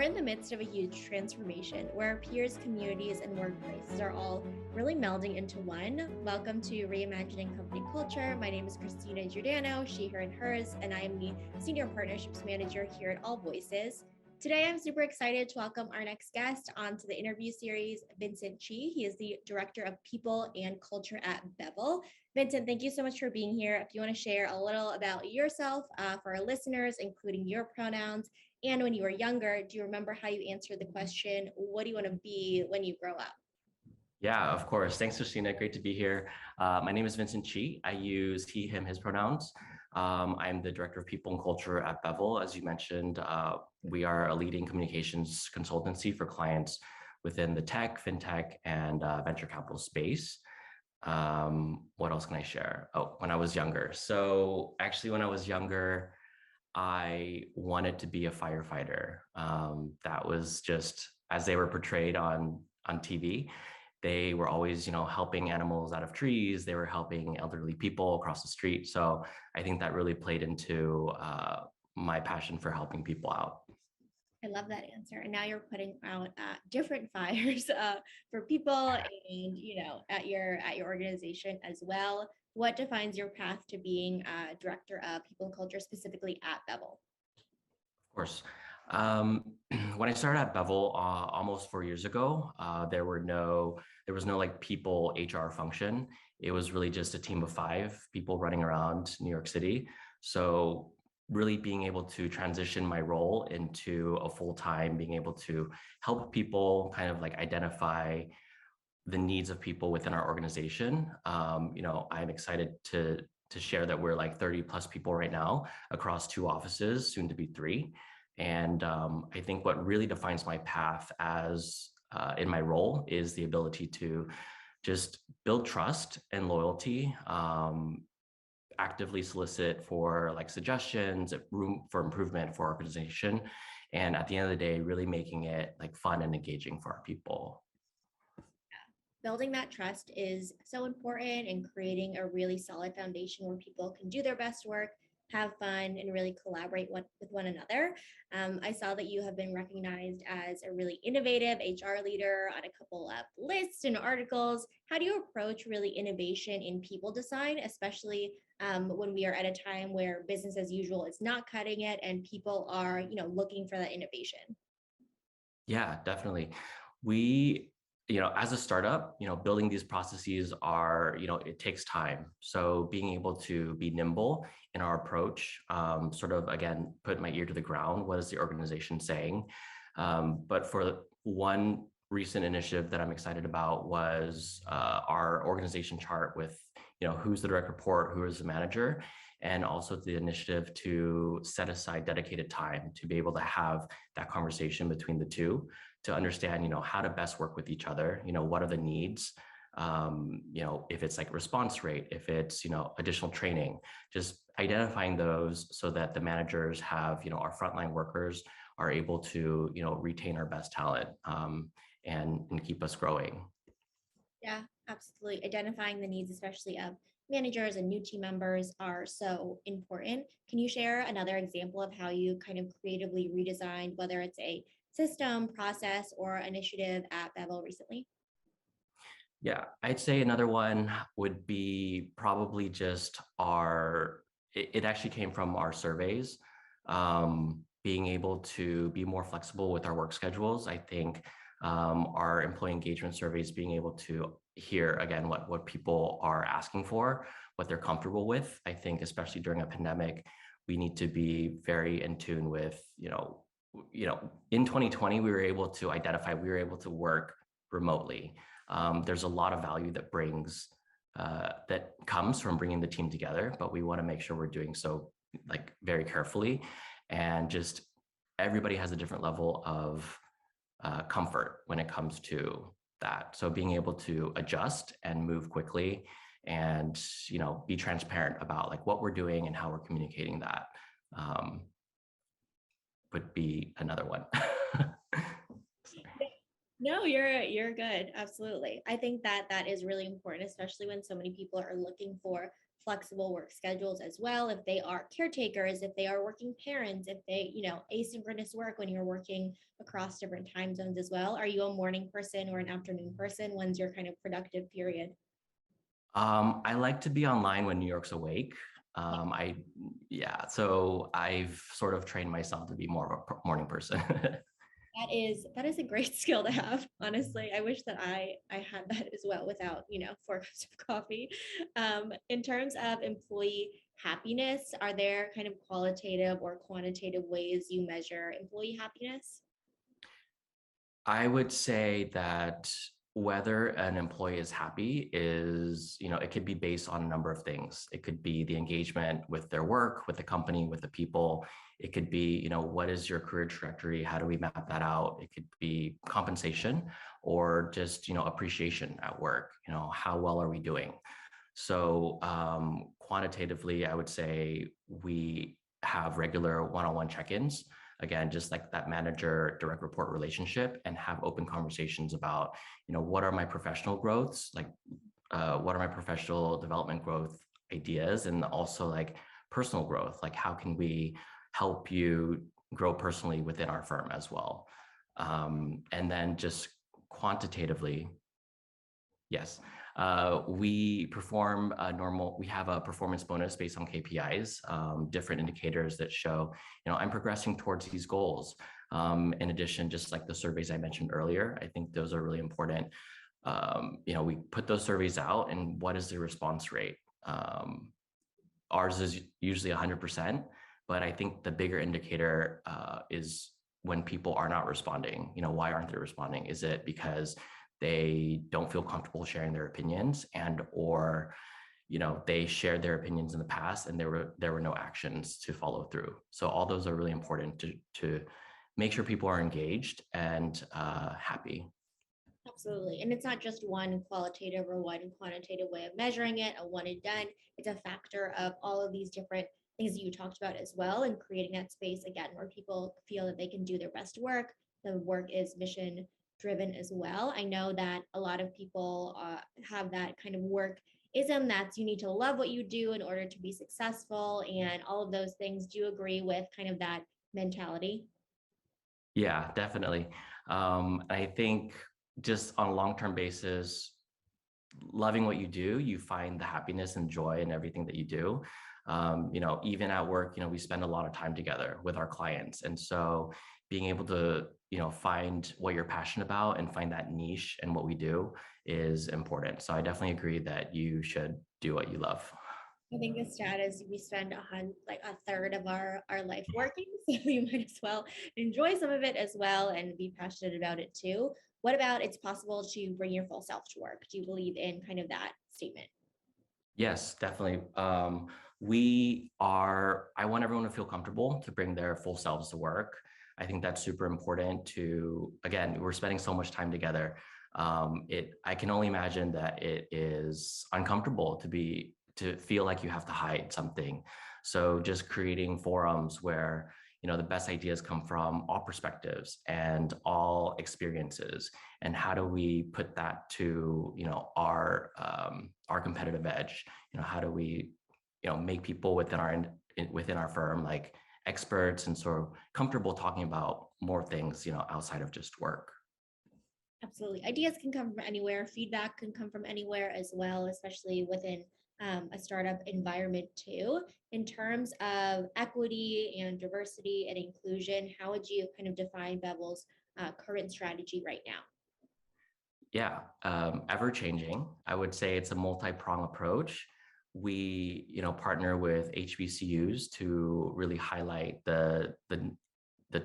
in the midst of a huge transformation where our peers, communities, and workplaces are all really melding into one. Welcome to Reimagining Company Culture. My name is Christina Giordano, she, her, and hers, and I am the Senior Partnerships Manager here at AllVoices. Today, I'm super excited to welcome our next guest onto the interview series, Vincent Chee. He is the Director of People and Culture at Bevel. Vincent, thank you so much for being here. If you want to share a little about yourself for our listeners, including your pronouns, and when you were younger, do you remember how you answered the question, what do you want to be when you grow up? Yeah, of course. Thanks, Christina. Great to be here. My name is Vincent Chee. I use he, him, his pronouns. I'm the Director of People and Culture at Bevel. As you mentioned, we are a leading communications consultancy for clients within the tech, fintech, and venture capital space. What else can I share? Oh, when I was younger. So actually, when I was younger, I wanted to be a firefighter. That was just as they were portrayed on TV. They were always, helping animals out of trees. They were helping elderly people across the street. So I think that really played into my passion for helping people out. I love that answer. And now you're putting out different fires for people and, at your organization as well. What defines your path to being Director of People and Culture, specifically at Bevel? Of course. When I started at Bevel almost 4 years ago, there was no like people HR function. It was really just a team of 5 people running around New York City. So really being able to transition my role into a full-time, being able to help people kind of like identify the needs of people within our organization. I'm excited to share that we're like 30 plus people right now across 2 offices, soon to be 3. And I think what really defines my path as in my role is the ability to just build trust and loyalty, actively solicit for like suggestions, room for improvement for our organization. And at the end of the day, really making it like fun and engaging for our people. Building that trust is so important and creating a really solid foundation where people can do their best work, have fun, and really collaborate with one another. I saw that you have been recognized as a really innovative HR leader on a couple of lists and articles. How do you approach really innovation in people design, especially when we are at a time where business as usual is not cutting it and people are, looking for that innovation? Yeah, definitely. We, as a startup, building these processes are, it takes time. So being able to be nimble in our approach, sort of, again, put my ear to the ground. What is the organization saying? But for one recent initiative that I'm excited about was our organization chart with, who's the direct report, who is the manager, and also the initiative to set aside dedicated time to be able to have that conversation between the two to understand, how to best work with each other, what are the needs, if it's like response rate, if it's, additional training, just identifying those so that the managers have, our frontline workers are able to, retain our best talent and keep us growing. Yeah, absolutely. Identifying the needs, especially of managers and new team members, are so important. Can you share another example of how you kind of creatively redesigned, whether it's a system, process, or initiative at Bevel recently? Yeah, I'd say another one would be probably just it actually came from our surveys, being able to be more flexible with our work schedules. I think our employee engagement surveys, being able to hear again what people are asking for, what they're comfortable with. I think especially during a pandemic, we need to be very in tune with, in 2020, we were able to work remotely. There's a lot of value that comes from bringing the team together, but we want to make sure we're doing so like very carefully, and just everybody has a different level of comfort when it comes to that. So being able to adjust and move quickly and, be transparent about like what we're doing and how we're communicating that would be another one. No, you're good. Absolutely. I think that is really important, especially when so many people are looking for flexible work schedules as well. If they are caretakers, if they are working parents, if they, asynchronous work when you're working across different time zones as well. Are you a morning person or an afternoon person? When's your kind of productive period? I like to be online when New York's awake. I Yeah, so I've sort of trained myself to be more of a morning person. That is a great skill to have. Honestly, I wish that I had that as well without 4 cups of coffee. In terms of employee happiness, are there kind of qualitative or quantitative ways you measure employee happiness? I would say that whether an employee is happy is, it could be based on a number of things. It could be the engagement with their work, with the company, with the people. It could be, what is your career trajectory? How do we map that out? It could be compensation or just, appreciation at work. How well are we doing? So quantitatively, I would say we have regular one-on-one check-ins. Again, just like that manager direct report relationship, and have open conversations about, what are my professional growths, like what are my professional development growth ideas, and also like personal growth, like how can we help you grow personally within our firm as well. And then just quantitatively, yes. We have a performance bonus based on KPIs, different indicators that show, I'm progressing towards these goals. In addition, just like the surveys I mentioned earlier, I think those are really important. We put those surveys out, and what is the response rate? Ours is usually 100%, but I think the bigger indicator is when people are not responding. Why aren't they responding? Is it because they don't feel comfortable sharing their opinions, and or they shared their opinions in the past and there were no actions to follow through? So all those are really important to make sure people are engaged and happy. Absolutely. And it's not just one qualitative or one quantitative way of measuring it, a one and done. It's a factor of all of these different things that you talked about as well, and creating that space again where people feel that they can do their best work. The work is mission driven as well. I know that a lot of people have that kind of work ism that's you need to love what you do in order to be successful and all of those things. Do you agree with kind of that mentality? Yeah, definitely. I think just on a long-term basis, loving what you do, you find the happiness and joy in everything that you do. Even at work, we spend a lot of time together with our clients. And so being able to, find what you're passionate about and find that niche in what we do is important. So I definitely agree that you should do what you love. I think the stat is we spend like a third of our life working, so we might as well enjoy some of it as well and be passionate about it too. What about it's possible to bring your full self to work? Do you believe in kind of that statement? Yes, definitely. I want everyone to feel comfortable to bring their full selves to work. I think that's super important again, we're spending so much time together. I can only imagine that it is uncomfortable to feel like you have to hide something. So just creating forums where, the best ideas come from all perspectives and all experiences, and how do we put that to, our competitive edge? How do we, make people within our firm like experts and sort of comfortable talking about more things, outside of just work. Absolutely. Ideas can come from anywhere. Feedback can come from anywhere as well, especially within a startup environment too. In terms of equity and diversity and inclusion, how would you kind of define Bevel's current strategy right now? Yeah, ever changing. I would say it's a multi-prong approach. We, partner with HBCUs to really highlight the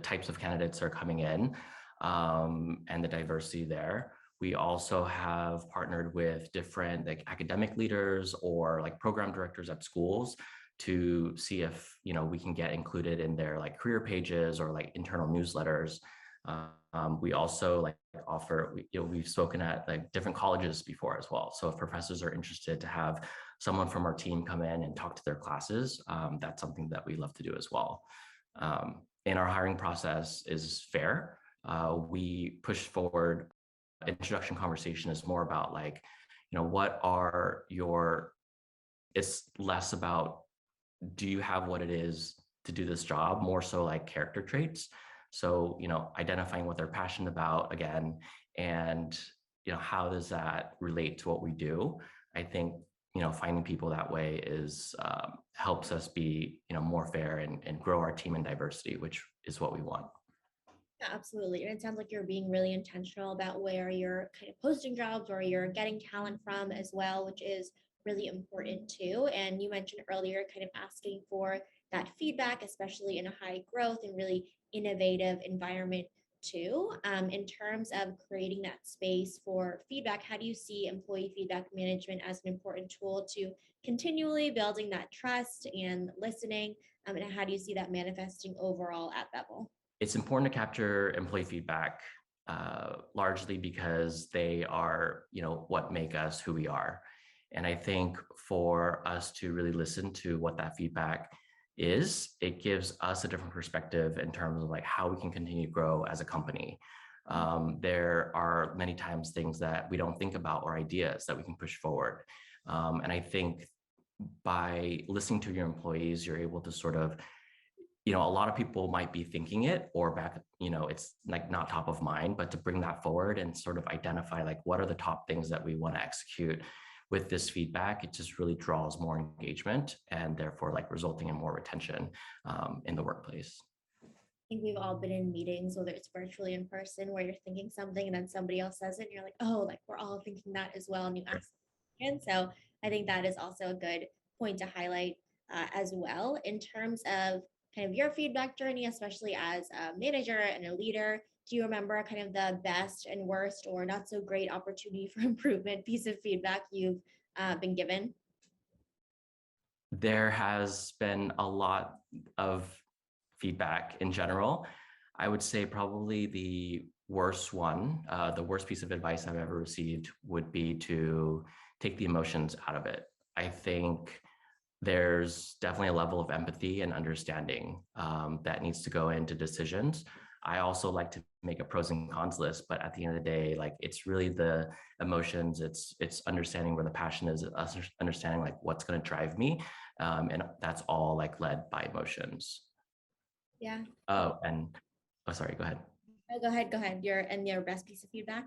types of candidates that are coming in, and the diversity there. We also have partnered with different like academic leaders or like program directors at schools to see if, we can get included in their like career pages or like internal newsletters. We also like we've spoken at like different colleges before as well. So if professors are interested to have someone from our team come in and talk to their classes, that's something that we love to do as well. And our hiring process is fair. We push forward. Introduction conversation is more about like, what are your it's less about do you have what it is to do this job, more so like character traits. So, identifying what they're passionate about again, and, how does that relate to what we do? I think, finding people that way is helps us be, more fair and grow our team in diversity, which is what we want. Yeah, absolutely. And it sounds like you're being really intentional about where you're kind of posting jobs or you're getting talent from as well, which is really important too. And you mentioned earlier kind of asking for that feedback, especially in a high growth and really innovative environment too. In terms of creating that space for feedback, how do you see employee feedback management as an important tool to continually building that trust and listening? And how do you see that manifesting overall at Bevel? It's important to capture employee feedback, largely because they are, what make us who we are. And I think for us to really listen to what that feedback is, it gives us a different perspective in terms of like how we can continue to grow as a company. There are many times things that we don't think about or ideas that we can push forward. And I think by listening to your employees, you're able to sort of, a lot of people might be thinking it or back, it's like not top of mind, but to bring that forward and sort of identify like what are the top things that we want to execute with this feedback, it just really draws more engagement and therefore like resulting in more retention in the workplace. I think we've all been in meetings, whether it's virtually in person, where you're thinking something and then somebody else says it, and you're like, oh, like we're all thinking that as well. And you ask, and so I think that is also a good point to highlight as well in terms of kind of your feedback journey, especially as a manager and a leader. Do you remember kind of the best and worst or not so great opportunity for improvement piece of feedback you've been given? There has been a lot of feedback in general. I would say probably the worst piece of advice I've ever received would be to take the emotions out of it. I think there's definitely a level of empathy and understanding that needs to go into decisions. I also like to make a pros and cons list, but at the end of the day, like it's really the emotions. It's understanding where the passion is, understanding like what's going to drive me, and that's all like led by emotions. Yeah. Oh, and oh, sorry. Go ahead. Oh, go ahead. Go ahead. Your best piece of feedback.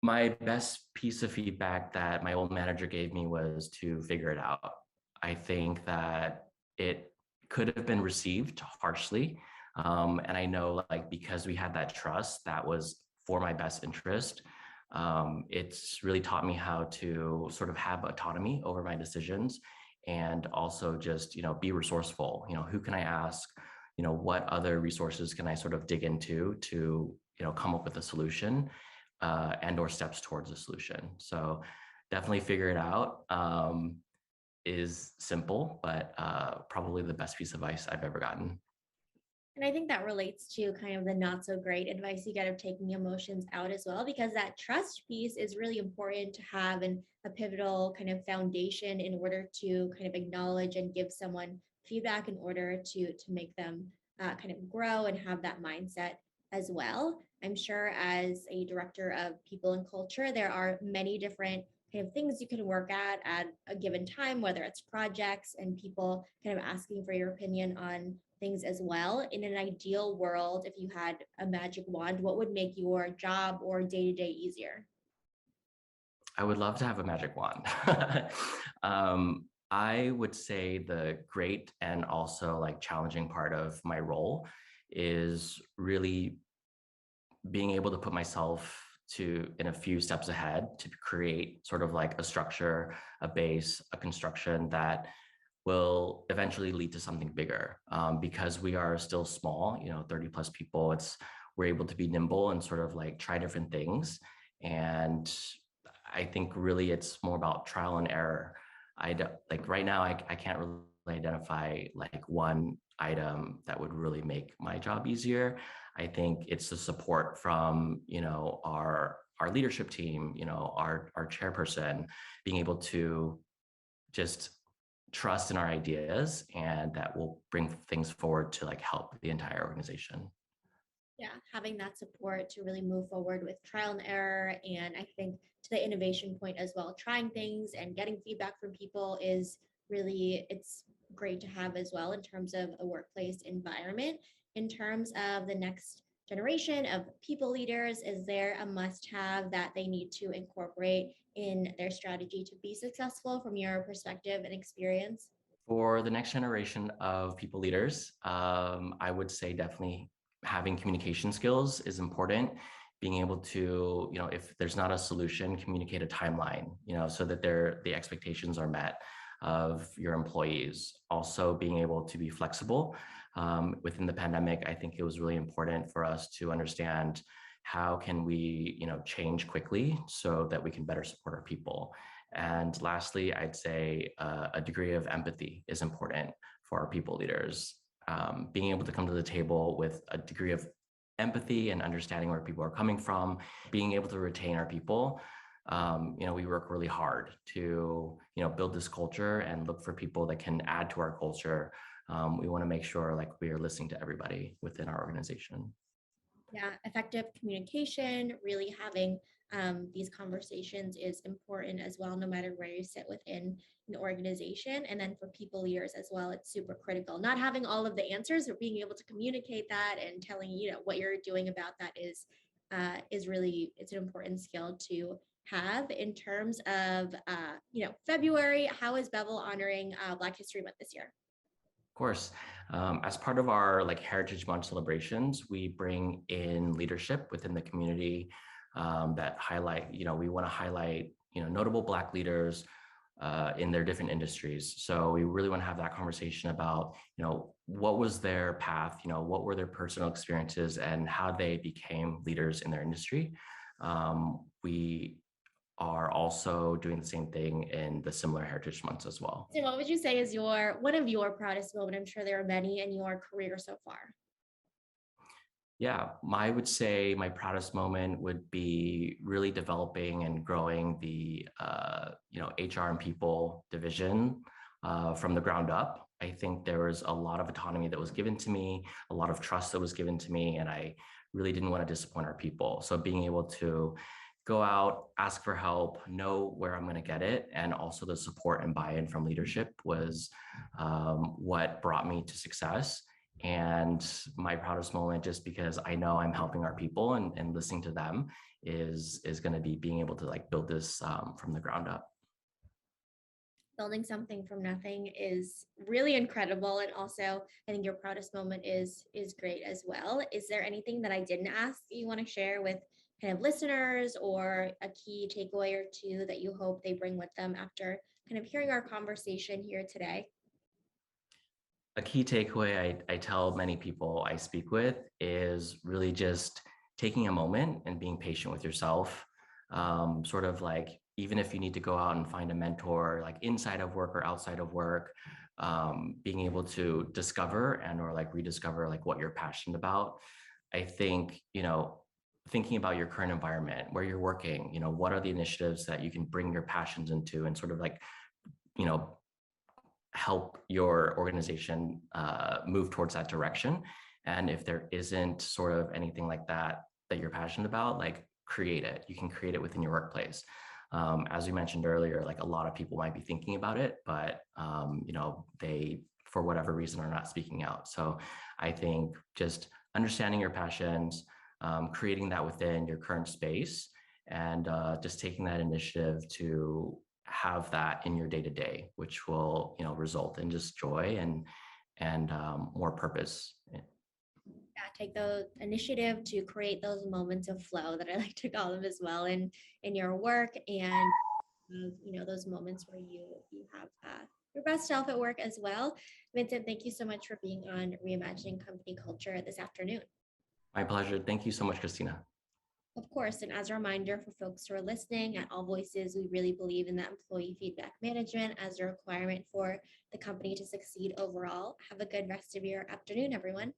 My best piece of feedback that my old manager gave me was to figure it out. I think that it could have been received harshly. And I know like because we had that trust, that was for my best interest. It's really taught me how to sort of have autonomy over my decisions and also just, be resourceful. Who can I ask? What other resources can I sort of dig into to, come up with a solution and or steps towards a solution. So definitely figure it out is simple, but probably the best piece of advice I've ever gotten. And I think that relates to kind of the not so great advice you get of taking emotions out as well, because that trust piece is really important to have and a pivotal kind of foundation in order to kind of acknowledge and give someone feedback in order to make them kind of grow and have that mindset as well. I'm sure as a director of people and culture, there are many different kind of things you can work at a given time, whether it's projects and people kind of asking for your opinion on things as well. In an ideal world, if you had a magic wand, what would make your job or day to day easier? I would love to have a magic wand. I would say the great and also like challenging part of my role is really being able to put myself to in a few steps ahead to create sort of like a structure, a base, a construction that will eventually lead to something bigger. Because we are still small, 30 plus people, we're able to be nimble and sort of like try different things. And I think really it's more about trial and error. Like right now, I can't really identify like one item that would really make my job easier. I think it's the support from, our leadership team, our chairperson, being able to just trust in our ideas and that will bring things forward to like help the entire organization. Yeah, having that support to really move forward with trial and error. And I think to the innovation point as well. Trying things and getting feedback from people is really, it's great to have as well in terms of a workplace environment. In terms of the next generation of people leaders, is there a must have that they need to incorporate in their strategy to be successful from your perspective and experience? For the next generation of people leaders, I would say definitely having communication skills is important. Being able to, if there's not a solution, communicate a timeline, so that the expectations are met of your employees. Also, being able to be flexible. Within the pandemic, I think it was really important for us to understand how can we, change quickly so that we can better support our people. And lastly, I'd say a degree of empathy is important for our people leaders. Being able to come to the table with a degree of empathy and understanding where people are coming from, being able to retain our people. We work really hard to, build this culture and look for people that can add to our culture. We want to make sure like we are listening to everybody within our organization. Yeah, effective communication, really having these conversations is important as well, no matter where you sit within an organization. And then for people leaders as well, it's super critical. Not having all of the answers, or being able to communicate that and telling what you're doing about that is really, it's an important skill to have. In terms of February, how is Bevel honoring Black History Month this year? Of course. As part of our like Heritage Month celebrations, we bring in leadership within the community that highlight, we want to highlight, notable Black leaders in their different industries. So we really want to have that conversation about, what was their path, what were their personal experiences and how they became leaders in their industry. We are also doing the same thing in the similar heritage months as well. So what would you say is one of your proudest moments? I'm sure there are many in your career so far. Yeah, I would say my proudest moment would be really developing and growing the HR and people division from the ground up. I think there was a lot of autonomy that was given to me, a lot of trust that was given to me, and I really didn't want to disappoint our people. So being able to go out, ask for help, know where I'm going to get it, and also the support and buy-in from leadership was what brought me to success. And my proudest moment, just because I know I'm helping our people and listening to them, is going to be being able to like build this from the ground up. Building something from nothing is really incredible, and also I think your proudest moment is great as well. Is there anything that I didn't ask that you want to share with kind of listeners, or a key takeaway or two that you hope they bring with them after kind of hearing our conversation here today? A key takeaway I tell many people I speak with is really just taking a moment and being patient with yourself. Sort of like, even if you need to go out and find a mentor, like inside of work or outside of work, being able to discover and or like rediscover like what you're passionate about. I think, thinking about your current environment, where you're working, what are the initiatives that you can bring your passions into and sort of like, you know, help your organization move towards that direction. And if there isn't sort of anything like that that you're passionate about, like create it. You can create it within your workplace. As we mentioned earlier, like a lot of people might be thinking about it, but they, for whatever reason, are not speaking out. So I think just understanding your passions, creating that within your current space, and just taking that initiative to have that in your day to day, which will result in just joy and more purpose. Yeah, take the initiative to create those moments of flow that I like to call them as well in your work, and those moments where you have your best self at work as well. Vincent, thank you so much for being on Reimagining Company Culture this afternoon. My pleasure. Thank you so much, Christina. Of course, and as a reminder for folks who are listening, at AllVoices, we really believe in that employee feedback management as a requirement for the company to succeed overall. Have a good rest of your afternoon, everyone.